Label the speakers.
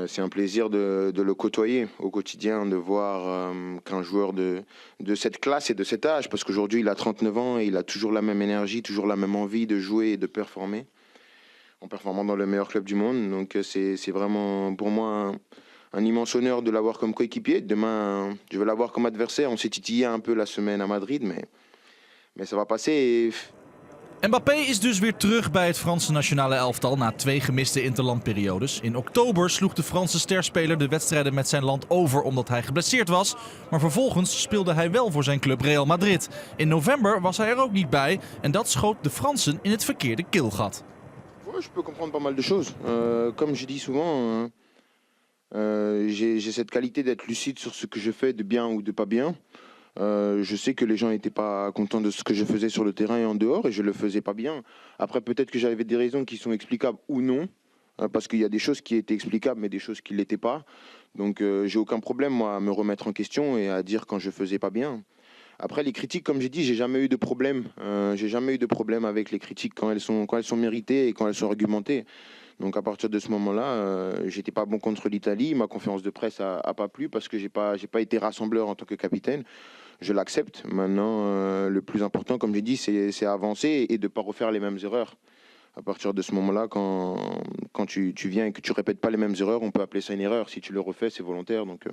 Speaker 1: C'est un plaisir de le côtoyer au quotidien, de voir qu'un joueur de cette classe et de cet âge, parce qu'aujourd'hui il a 39 ans et il a toujours la même énergie, toujours la même envie de jouer et de performer, en performant dans le meilleur club du monde. Donc c'est vraiment pour moi un immense honneur de l'avoir comme coéquipier. Demain, je vais l'avoir comme adversaire. On s'est titillé un peu la semaine à Madrid, mais ça va passer.
Speaker 2: Mbappé is dus weer terug bij het Franse nationale elftal na 2 gemiste interlandperiodes. In oktober sloeg de Franse sterspeler de wedstrijden met zijn land over omdat hij geblesseerd was. Maar vervolgens speelde hij wel voor zijn club Real Madrid. In november was hij er ook niet bij en dat schoot de Fransen in het verkeerde keelgat.
Speaker 1: Ouais, je peux comprendre pas mal de choses. Comme je dis souvent, j'ai cette qualité d'être lucide sur ce que je fais de bien ou de pas bien. Je sais que les gens n'étaient pas contents de ce que je faisais sur le terrain et en dehors, et je le faisais pas bien. Après, peut-être que j'avais des raisons qui sont explicables ou non, parce qu'il y a des choses qui étaient explicables, mais des choses qui ne l'étaient pas. Donc, j'ai aucun problème, moi, à me remettre en question et à dire quand je faisais pas bien. Après, les critiques, comme j'ai dit, j'ai jamais eu de problème. J'ai jamais eu de problème avec les critiques quand elles sont méritées et quand elles sont argumentées. Donc à partir de ce moment-là, j'étais pas bon contre l'Italie. Ma conférence de presse a pas plu parce que j'ai pas été rassembleur en tant que capitaine. Je l'accepte. Maintenant, le plus important, comme j'ai dit, c'est avancer et de pas refaire les mêmes erreurs. À partir de ce moment-là, quand tu viens et que tu répètes pas les mêmes erreurs, on peut appeler ça une erreur. Si tu le refais, c'est volontaire. Donc